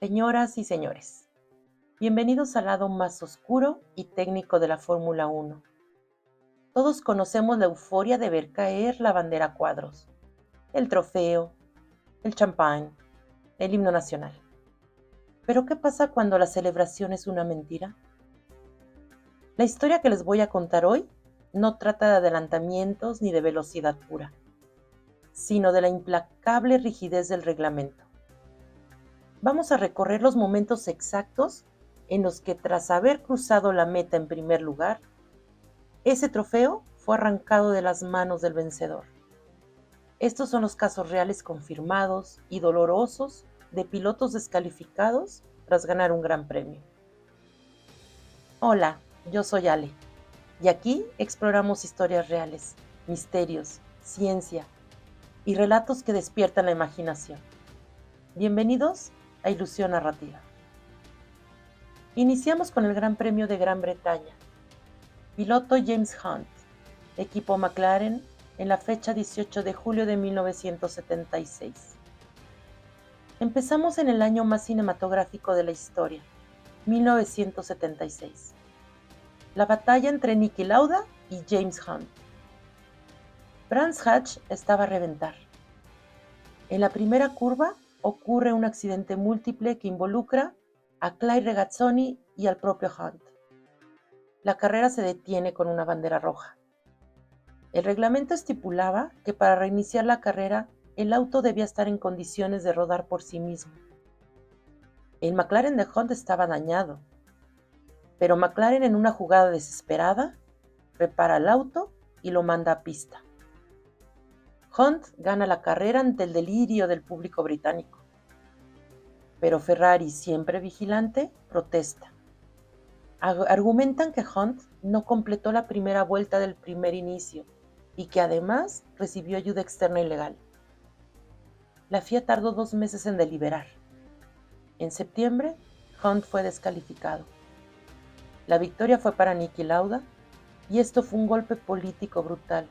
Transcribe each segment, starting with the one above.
Señoras y señores, bienvenidos al lado más oscuro y técnico de la Fórmula 1. Todos conocemos la euforia de ver caer la bandera a cuadros, el trofeo, el champán, el himno nacional. Pero ¿qué pasa cuando la celebración es una mentira? La historia que les voy a contar hoy no trata de adelantamientos ni de velocidad pura, sino de la implacable rigidez del reglamento. Vamos a recorrer los momentos exactos en los que, tras haber cruzado la meta en primer lugar, ese trofeo fue arrancado de las manos del vencedor. Estos son los casos reales confirmados y dolorosos de pilotos descalificados tras ganar un gran premio. Hola, yo soy Ale, y aquí exploramos historias reales, misterios, ciencia y relatos que despiertan la imaginación. Bienvenidos a Ilusión Narrativa. Iniciamos con el Gran Premio de Gran Bretaña. Piloto James Hunt, equipo McLaren, en la fecha 18 de julio de 1976. Empezamos en el año más cinematográfico de la historia, 1976. La batalla entre Niki Lauda y James Hunt. Brands Hatch estaba a reventar. En la primera curva ocurre un accidente múltiple que involucra a Clay Regazzoni y al propio Hunt. La carrera se detiene con una bandera roja. El reglamento estipulaba que para reiniciar la carrera, el auto debía estar en condiciones de rodar por sí mismo. El McLaren de Hunt estaba dañado, pero McLaren, en una jugada desesperada, repara el auto y lo manda a pista. Hunt gana la carrera ante el delirio del público británico, pero Ferrari, siempre vigilante, protesta. Argumentan que Hunt no completó la primera vuelta del primer inicio y que además recibió ayuda externa ilegal. La FIA tardó 2 meses en deliberar. En septiembre, Hunt fue descalificado. La victoria fue para Niki Lauda, y esto fue un golpe político brutal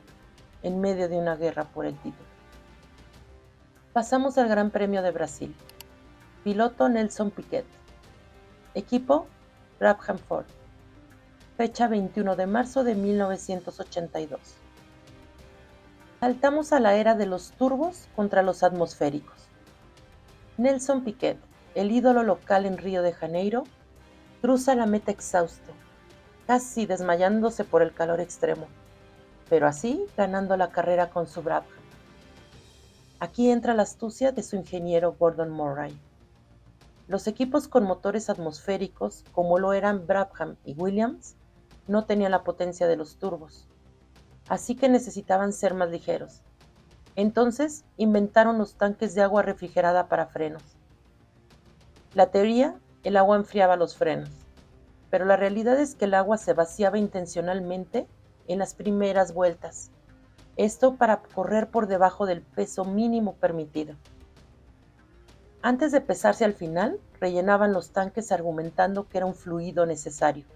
en medio de una guerra por el título. Pasamos al Gran Premio de Brasil. Piloto Nelson Piquet. Equipo Brabham Ford. Fecha 21 de marzo de 1982. Saltamos a la era de los turbos contra los atmosféricos. Nelson Piquet, el ídolo local en Río de Janeiro, cruza la meta exhausto, casi desmayándose por el calor extremo, pero así ganando la carrera con su Brabham. Aquí entra la astucia de su ingeniero Gordon Murray. Los equipos con motores atmosféricos, como lo eran Brabham y Williams, no tenían la potencia de los turbos, así que necesitaban ser más ligeros. Entonces inventaron los tanques de agua refrigerada para frenos. La teoría, el agua enfriaba los frenos, pero la realidad es que el agua se vaciaba intencionalmente en las primeras vueltas, esto para correr por debajo del peso mínimo permitido. Antes de pesarse al final, rellenaban los tanques argumentando que era un fluido necesario.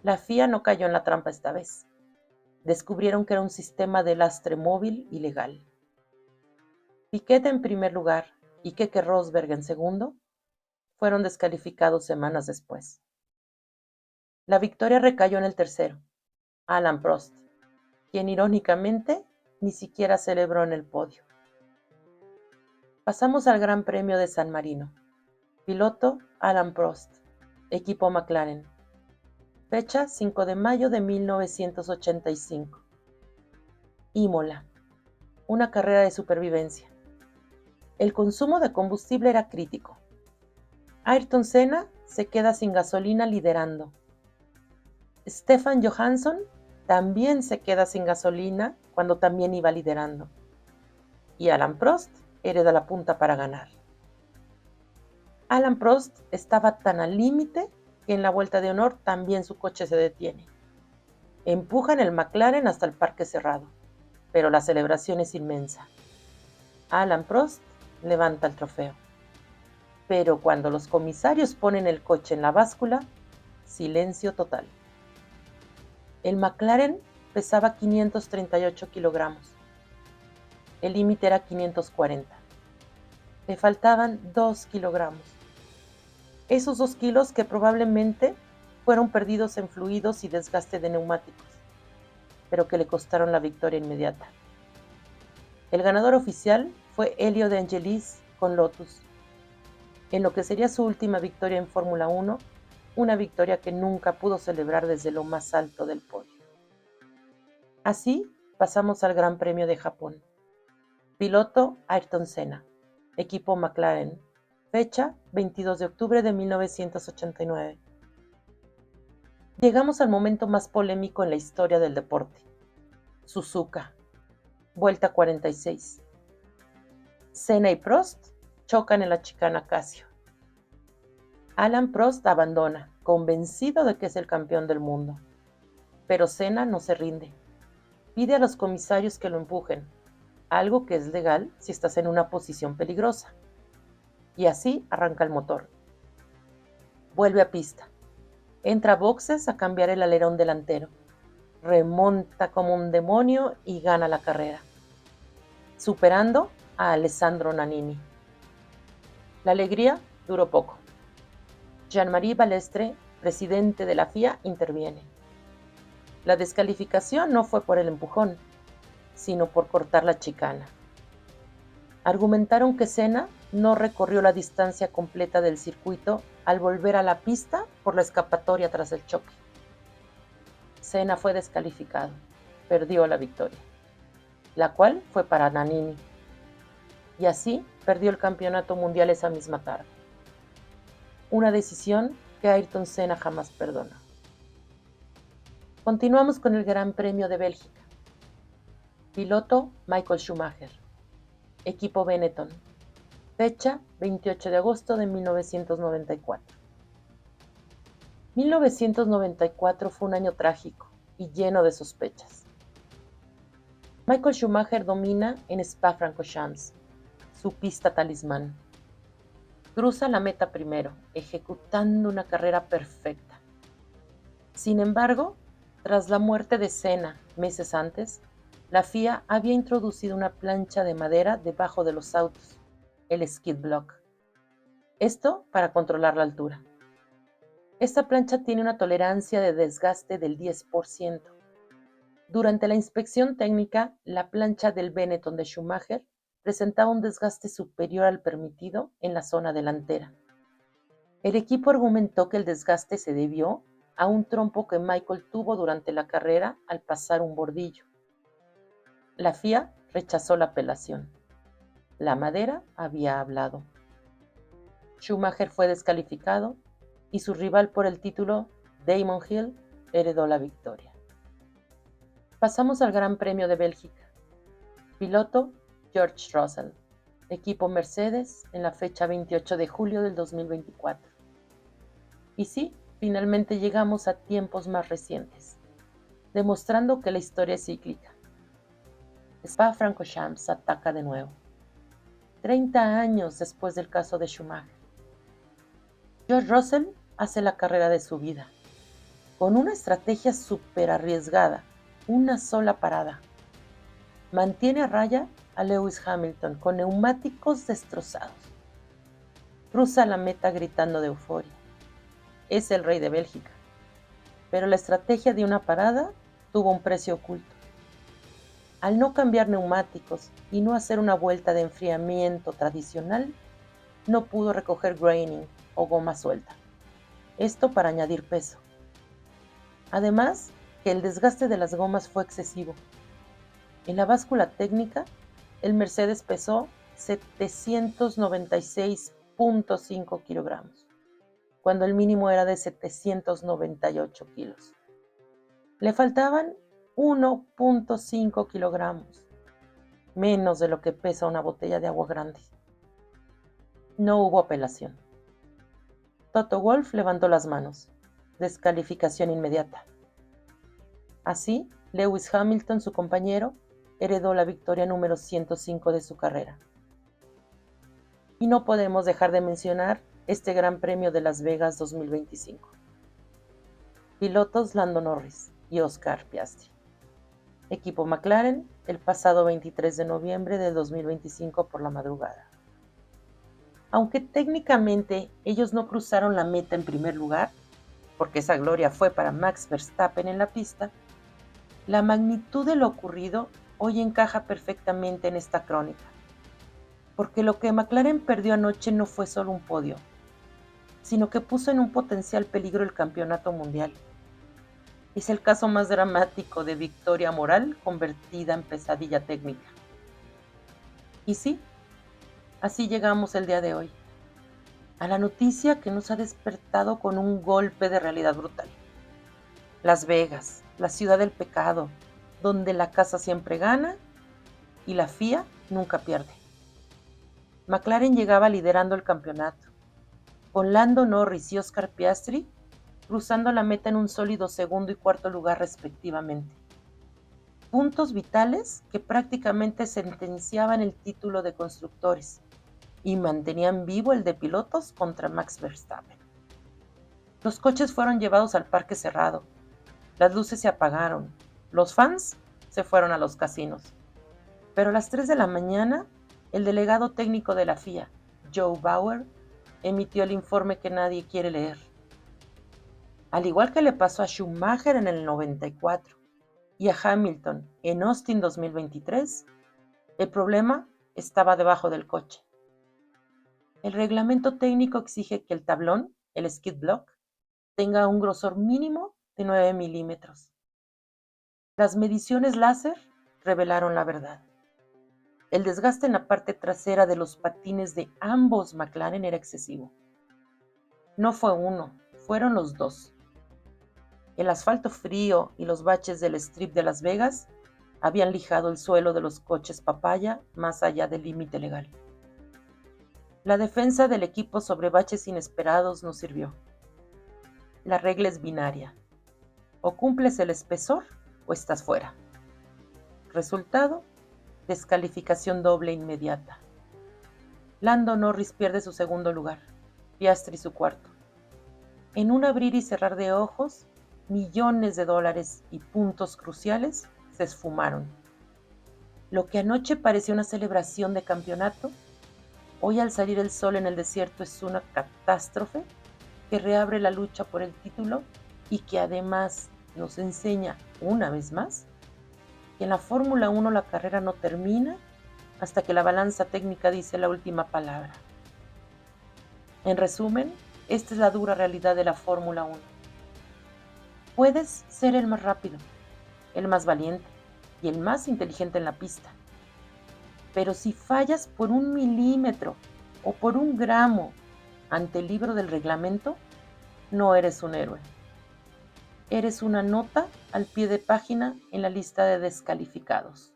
La FIA no cayó en la trampa esta vez. Descubrieron que era un sistema de lastre móvil ilegal. Piquet en primer lugar y Keke Rosberg en segundo fueron descalificados semanas después. La victoria recayó en el tercero, Alain Prost, quien irónicamente ni siquiera celebró en el podio. Pasamos al Gran Premio de San Marino. Piloto Alain Prost, equipo McLaren. Fecha 5 de mayo de 1985. Imola, una carrera de supervivencia. El consumo de combustible era crítico. Ayrton Senna se queda sin gasolina liderando. Stefan Johansson también se queda sin gasolina cuando también iba liderando. Y Alain Prost hereda la punta para ganar. Alain Prost estaba tan al límite que en la vuelta de honor también su coche se detiene. Empujan el McLaren hasta el parque cerrado, pero la celebración es inmensa. Alain Prost levanta el trofeo. Pero cuando los comisarios ponen el coche en la báscula, silencio total. El McLaren pesaba 538 kilogramos. El límite era 540. Le faltaban 2 kilogramos. Esos 2 kilos que probablemente fueron perdidos en fluidos y desgaste de neumáticos, pero que le costaron la victoria inmediata. El ganador oficial fue Elio De Angelis con Lotus, en lo que sería su última victoria en Fórmula 1, una victoria que nunca pudo celebrar desde lo más alto del podio. Así pasamos al Gran Premio de Japón. Piloto Ayrton Senna, equipo McLaren, fecha 22 de octubre de 1989. Llegamos al momento más polémico en la historia del deporte. Suzuka, vuelta 46. Senna y Prost chocan en la chicana Casio. Alain Prost abandona, convencido de que es el campeón del mundo. Pero Senna no se rinde. Pide a los comisarios que lo empujen, algo que es legal si estás en una posición peligrosa. Y así arranca el motor. Vuelve a pista. Entra a boxes a cambiar el alerón delantero. Remonta como un demonio y gana la carrera, superando a Alessandro Nannini. La alegría duró poco. Jean-Marie Balestre, presidente de la FIA, interviene. La descalificación no fue por el empujón, sino por cortar la chicana. Argumentaron que Senna no recorrió la distancia completa del circuito al volver a la pista por la escapatoria tras el choque. Senna fue descalificado, perdió la victoria, la cual fue para Nannini, y así perdió el campeonato mundial esa misma tarde. Una decisión que Ayrton Senna jamás perdonó. Continuamos con el Gran Premio de Bélgica. Piloto Michael Schumacher, equipo Benetton, fecha 28 de agosto de 1994. 1994 fue un año trágico y lleno de sospechas. Michael Schumacher domina en Spa-Francorchamps, su pista talismán. Cruza la meta primero, ejecutando una carrera perfecta. Sin embargo, tras la muerte de Senna meses antes, la FIA había introducido una plancha de madera debajo de los autos, el skid block. Esto para controlar la altura. Esta plancha tiene una tolerancia de desgaste del 10%. Durante la inspección técnica, la plancha del Benetton de Schumacher presentaba un desgaste superior al permitido en la zona delantera. El equipo argumentó que el desgaste se debió a un trompo que Michael tuvo durante la carrera al pasar un bordillo. La FIA rechazó la apelación. La madera había hablado. Schumacher fue descalificado y su rival por el título, Damon Hill, heredó la victoria. Pasamos al Gran Premio de Bélgica. Piloto George Russell, equipo Mercedes en la fecha 28 de julio del 2024. Y sí, finalmente llegamos a tiempos más recientes, demostrando que la historia es cíclica. Spa-Francorchamps ataca de nuevo, 30 años después del caso de Schumacher. George Russell hace la carrera de su vida, con una estrategia súper arriesgada, una sola parada. Mantiene a raya a Lewis Hamilton con neumáticos destrozados. Cruza la meta gritando de euforia. Es el rey de Bélgica. Pero la estrategia de una parada tuvo un precio oculto. Al no cambiar neumáticos y no hacer una vuelta de enfriamiento tradicional, no pudo recoger graining o goma suelta. Esto para añadir peso. Además, que el desgaste de las gomas fue excesivo. En la báscula técnica, el Mercedes pesó 796.5 kilogramos, cuando el mínimo era de 798 kilos. Le faltaban 1.5 kilogramos, menos de lo que pesa una botella de agua grande. No hubo apelación. Toto Wolff levantó las manos. Descalificación inmediata. Así, Lewis Hamilton, su compañero, heredó la victoria número 105 de su carrera. Y no podemos dejar de mencionar este Gran Premio de Las Vegas 2025. Pilotos Lando Norris y Oscar Piastri. Equipo McLaren, el pasado 23 de noviembre de 2025 por la madrugada. Aunque técnicamente ellos no cruzaron la meta en primer lugar, porque esa gloria fue para Max Verstappen en la pista, la magnitud de lo ocurrido hoy encaja perfectamente en esta crónica, porque lo que McLaren perdió anoche no fue solo un podio, sino que puso en un potencial peligro el campeonato mundial. Es el caso más dramático de victoria moral convertida en pesadilla técnica. Y sí, así llegamos el día de hoy, a la noticia que nos ha despertado con un golpe de realidad brutal. Las Vegas, la ciudad del pecado, donde la casa siempre gana y la FIA nunca pierde. McLaren llegaba liderando el campeonato, con Lando Norris y Oscar Piastri cruzando la meta en un sólido segundo y cuarto lugar respectivamente. Puntos vitales que prácticamente sentenciaban el título de constructores y mantenían vivo el de pilotos contra Max Verstappen. Los coches fueron llevados al parque cerrado, las luces se apagaron, los fans se fueron a los casinos. Pero a las 3 de la mañana, el delegado técnico de la FIA, Joe Bauer, emitió el informe que nadie quiere leer. Al igual que le pasó a Schumacher en el 94 y a Hamilton en Austin 2023, el problema estaba debajo del coche. El reglamento técnico exige que el tablón, el skid block, tenga un grosor mínimo de 9 milímetros. Las mediciones láser revelaron la verdad. El desgaste en la parte trasera de los patines de ambos McLaren era excesivo. No fue uno, fueron los dos. El asfalto frío y los baches del strip de Las Vegas habían lijado el suelo de los coches papaya más allá del límite legal. La defensa del equipo sobre baches inesperados no sirvió. La regla es binaria. O cumples el espesor o estás fuera. Resultado: descalificación doble inmediata. Lando Norris pierde su segundo lugar, Piastri su cuarto. En un abrir y cerrar de ojos, millones de dólares y puntos cruciales se esfumaron. Lo que anoche parecía una celebración de campeonato, hoy al salir el sol en el desierto es una catástrofe que reabre la lucha por el título y que además nos enseña una vez más que en la Fórmula 1 la carrera no termina hasta que la balanza técnica dice la última palabra. En resumen, esta es la dura realidad de la Fórmula 1. Puedes ser el más rápido, el más valiente y el más inteligente en la pista, pero si fallas por 1 milímetro o por 1 gramo ante el libro del reglamento, no eres un héroe. Eres una nota al pie de página en la lista de descalificados.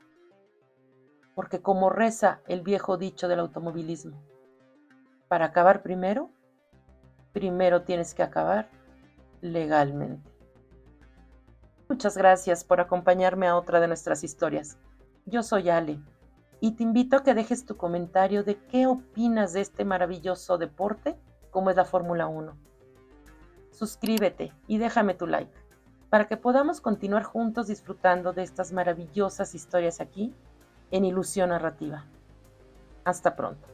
Porque como reza el viejo dicho del automovilismo, para acabar primero, primero tienes que acabar legalmente. Muchas gracias por acompañarme a otra de nuestras historias. Yo soy Ale y te invito a que dejes tu comentario de qué opinas de este maravilloso deporte como es la Fórmula 1. Suscríbete y déjame tu like para que podamos continuar juntos disfrutando de estas maravillosas historias aquí en Ilusión Narrativa. Hasta pronto.